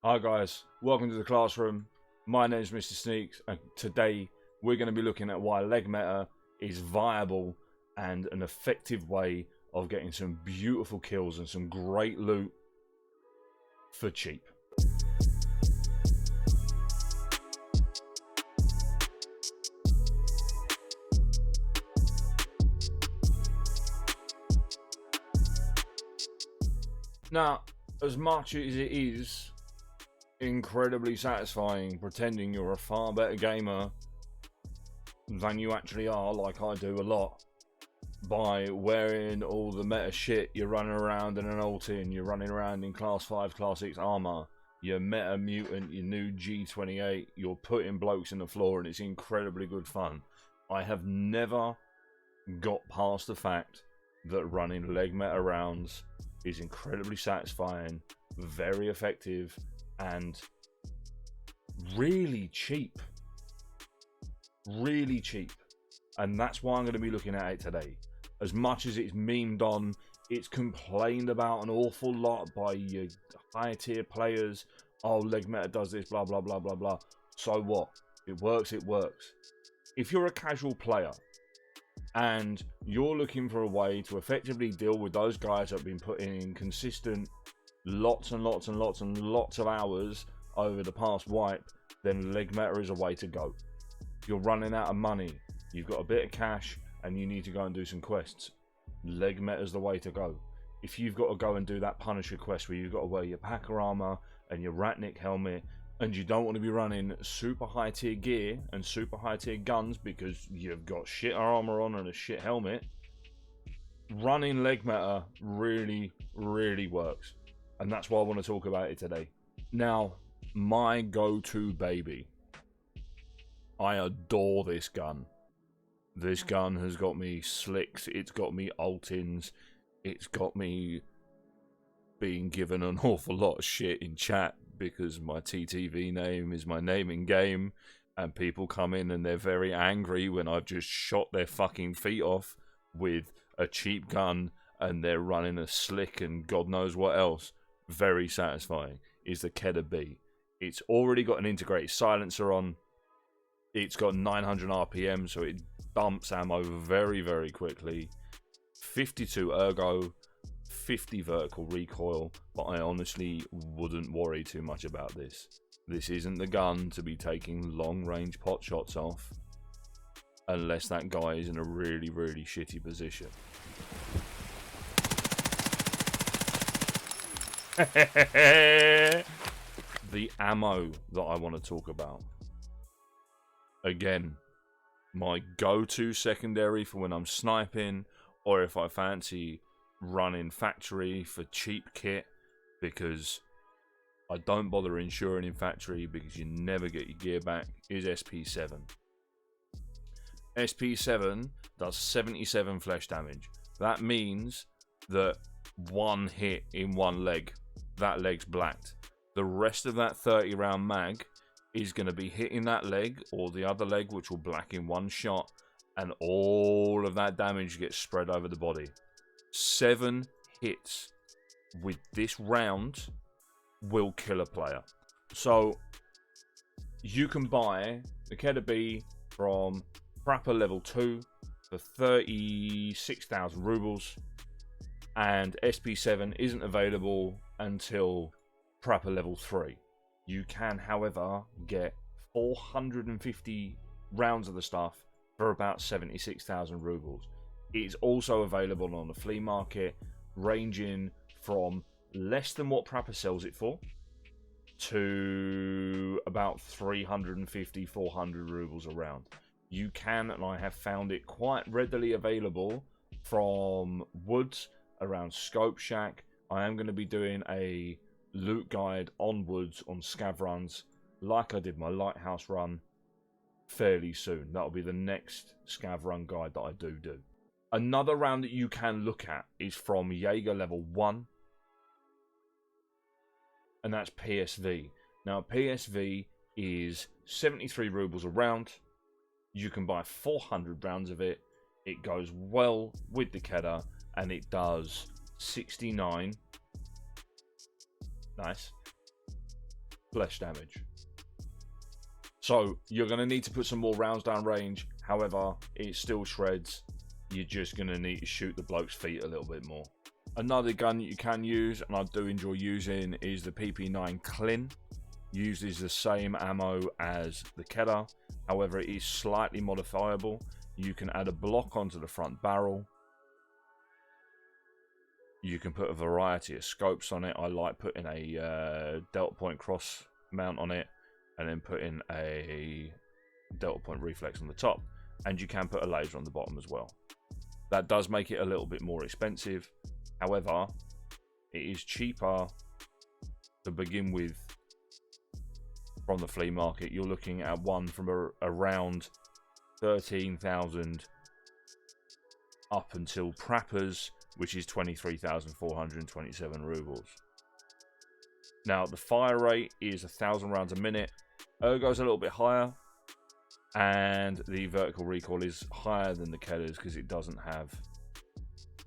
Hi guys, welcome to the classroom. My name is Mr. Sneaks, and today we're going to be looking at why leg meta is viable and an effective way of getting some beautiful kills and some great loot for cheap. Now, as much as it is incredibly satisfying pretending you're a far better gamer than you actually are, like I do a lot, by wearing all the meta shit, you're running around in an ulti, you're running around in class 5, class 6 armor, you're meta mutant, your new G28, you're putting blokes in the floor, and it's incredibly good fun. I have never got past the fact that running leg meta rounds is incredibly satisfying, very effective, and really cheap. Really cheap. And that's why I'm going to be looking at it today. As much as it's memed on, it's complained about an awful lot by your higher tier players. Oh, leg meta does this, blah, blah, blah, blah, blah. So what? It works, it works. If you're a casual player and you're looking for a way to effectively deal with those guys that have been putting in consistent lots and lots and lots and lots of hours over the past wipe, then leg meta is a way to go. If you're running out of money, you've got a bit of cash, and you need to go and do some quests, leg meta is the way to go. If you've got to go and do that Punisher quest where you've got to wear your Packer armor and your Ratnik helmet, and you don't want to be running super high tier gear and super high tier guns because you've got shit armor on and a shit helmet, running leg meta really, really works. And that's why I want to talk about it today. Now, my go-to baby. I adore this gun. This gun has got me slicks, it's got me ultins, it's got me being given an awful lot of shit in chat because my TTV name is my name in game, and people come in and they're very angry when I've just shot their fucking feet off with a cheap gun and they're running a slick and God knows what else. Very satisfying. Is the KEDR B. It's already got an integrated silencer on. It's got 900 RPM, so it dumps ammo very, very quickly. 52 ergo, 50 vertical recoil, but I honestly wouldn't worry too much about this. This isn't the gun to be taking long-range pot shots off, unless that guy is in a really, really shitty position. The ammo that I want to talk about. Again, my go-to secondary for when I'm sniping, or if I fancy running factory for cheap kit, because I don't bother insuring in factory because you never get your gear back, is SP7. SP7 does 77 flesh damage. That means that one hit in one leg, that leg's blacked. The rest of that 30 round mag is going to be hitting that leg or the other leg, which will black in one shot, and all of that damage gets spread over the body. 7 hits with this round will kill a player. So you can buy the KEDR B from Prapor level 2 for 36,000 rubles, and SP7 isn't available until Prapor level 3. You can, however, get 450 rounds of the stuff for about 76,000 rubles. It's also available on the flea market, ranging from less than what Prapor sells it for to about 350, 400 rubles a round. You can, and I have found it quite readily available from Woods around Scope Shack. I am going to be doing a loot guide on Woods on scav runs like I did my lighthouse run fairly soon. That'll be the next scav run guide that I do. Another round that you can look at is from Jaeger level 1, and that's PSV. Now PSV is 73 rubles a round. You can buy 400 rounds of it. It goes well with the KEDR, and it does 69. Nice. flesh damage. So you're going to need to put some more rounds down range. However, it still shreds. You're just going to need to shoot the bloke's feet a little bit more. Another gun that you can use, and I do enjoy using, is the PP9 KLIN. Uses the same ammo as the KEDR. However, it is slightly modifiable. You can add a block onto the front barrel. You can put a variety of scopes on it. I like putting a delta point cross mount on it, and then putting a delta point reflex on the top. And you can put a laser on the bottom as well. That does make it a little bit more expensive. However, it is cheaper to begin with from the flea market. You're looking at one from around 13,000 up until Prappers, which is 23,427 rubles. Now, the fire rate is 1,000 rounds a minute. Ergo's a little bit higher, and the vertical recoil is higher than the KEDR's because it doesn't have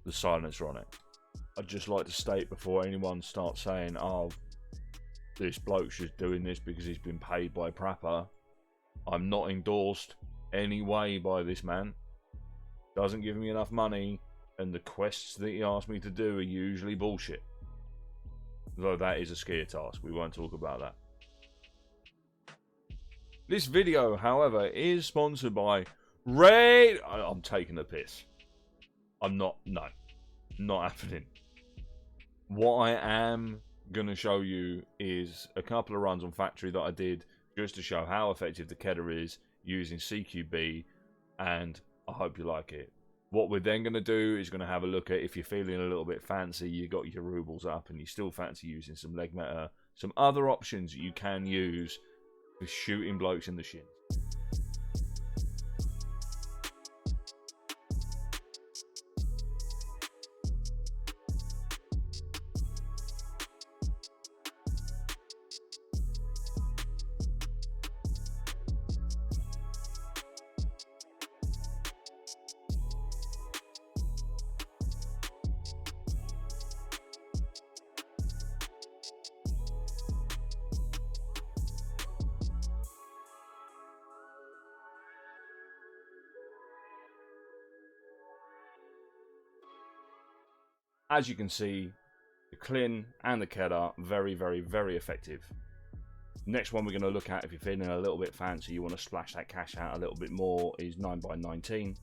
the silencer on it. I'd just like to state before anyone starts saying, oh, this bloke's just doing this because he's been paid by Prapper. I'm not endorsed any way by this man. Doesn't give me enough money, and the quests that he asked me to do are usually bullshit. Though that is a skier task, we won't talk about that. This video, however, is sponsored by Raid. I'm taking the piss. I'm not. No, not happening. What I am going to show you is a couple of runs on factory that I did just to show how effective the KEDR is using CQB, and I hope you like it. What we're then going to do is going to have a look at, if you're feeling a little bit fancy, you got your rubles up and you still fancy using some leg meta, some other options you can use for shooting blokes in the shin. As you can see, the KLIN and the KEDR, very, very, very effective. Next one we're going to look at, if you're feeling a little bit fancy, you want to splash that cash out a little bit more, is 9x19.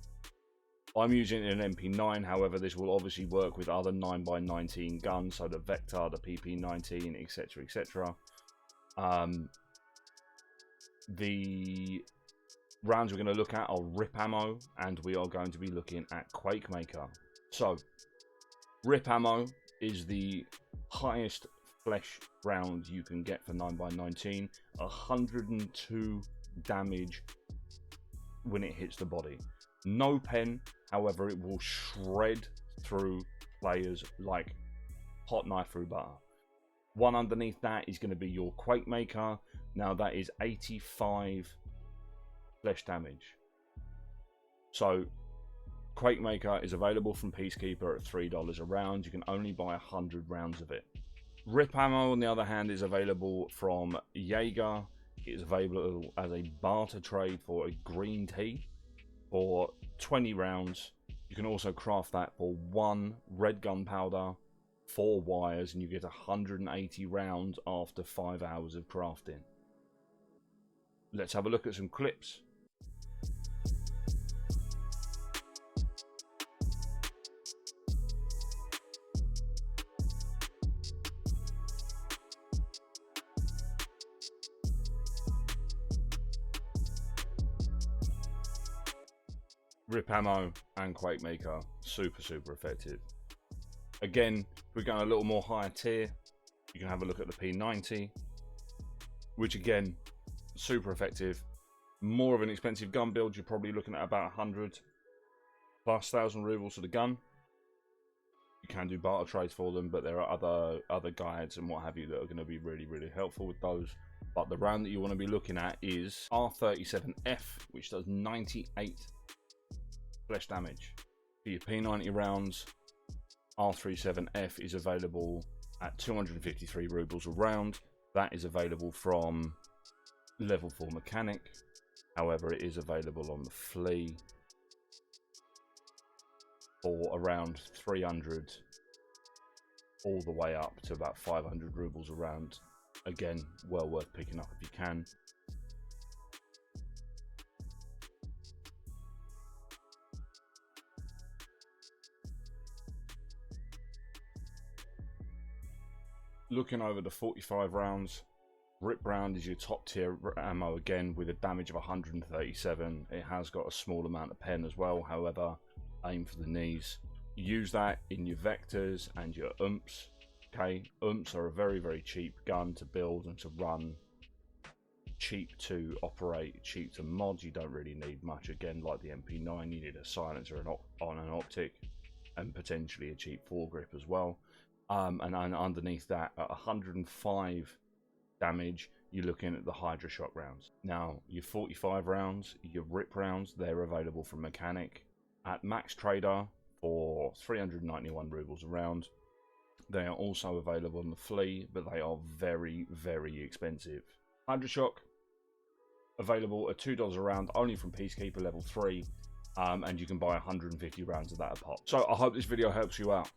I'm using an MP9, however, this will obviously work with other 9x19 guns, so the Vector, the PP19, etc., etc. The rounds we're going to look at are RIP ammo, and we are going to be looking at Quake Maker. So, RIP ammo is the highest flesh round you can get for 9x19, 102 damage when it hits the body. No pen, however, it will shred through players like hot knife through butter. One underneath that is going to be your Quake Maker. Now that is 85 flesh damage. So Quake Maker is available from Peacekeeper at $3 a round. You can only buy 100 rounds of it. RIP ammo, on the other hand, is available from Jaeger. It is available as a barter trade for a green tea for 20 rounds. You can also craft that for 1 red gunpowder, 4 wires, and you get 180 rounds after 5 hours of crafting. Let's have a look at some clips. RIP ammo and Quake Maker, super, super effective. Again, if we're going a little more higher tier, you can have a look at the P90, which again, super effective. More of an expensive gun build, you're probably looking at about 100 plus thousand rubles for the gun. You can do barter trades for them, but there are other guides and what have you that are going to be really, really helpful with those. But the round that you want to be looking at is R37F, which does 98 flesh damage. For your P90 rounds, R37F is available at 253 rubles a round. That is available from level 4 mechanic. However, it is available on the flea for around 300 all the way up to about 500 rubles around. Again, well worth picking up if you can. Looking over the 45 rounds, Rip round is your top tier ammo again with a damage of 137. It has got a small amount of pen as well, however, aim for the knees. Use that in your vectors and your umps. Okay, umps are a very, very cheap gun to build and to run. Cheap to operate, cheap to mod. You don't really need much. Again, like the MP9, you need a silencer on an optic and potentially a cheap foregrip as well. And underneath that, at 105 damage, you're looking at the Hydra Shock rounds. Now, your 45 rounds, your Rip rounds, they're available from mechanic at Max Trader for 391 rubles a round. They are also available on the flea, but they are very, very expensive. Hydra Shock available at $2 a round, only from Peacekeeper level 3, and you can buy 150 rounds of that a pop. So I hope this video helps you out.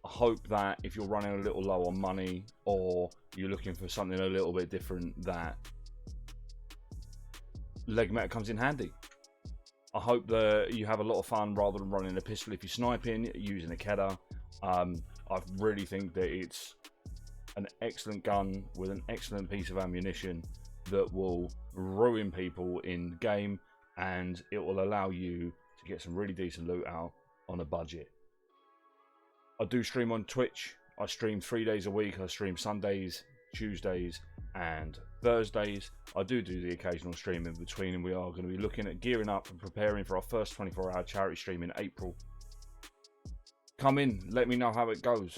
I hope that if you're running a little low on money or you're looking for something a little bit different, that leg meta comes in handy. I hope that you have a lot of fun rather than running a pistol if you're sniping, using a KEDR. I really think that it's an excellent gun with an excellent piece of ammunition that will ruin people in game, and it will allow you to get some really decent loot out on a budget. I do stream on Twitch. I stream 3 days a week. I stream Sundays, Tuesdays and Thursdays. I do the occasional stream in between, and we are going to be looking at gearing up and preparing for our first 24-hour charity stream in April. Come in, let me know how it goes.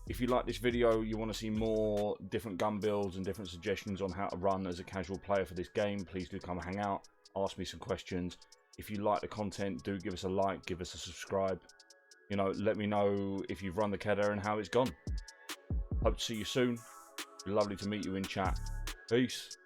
If you like this video, you want to see more different gun builds and different suggestions on how to run as a casual player for this game, please do come hang out, ask me some questions. If you like the content, do give us a like, give us a subscribe. You know, let me know if you've run the KEDR and how it's gone. Hope to see you soon. Lovely to meet you in chat. Peace.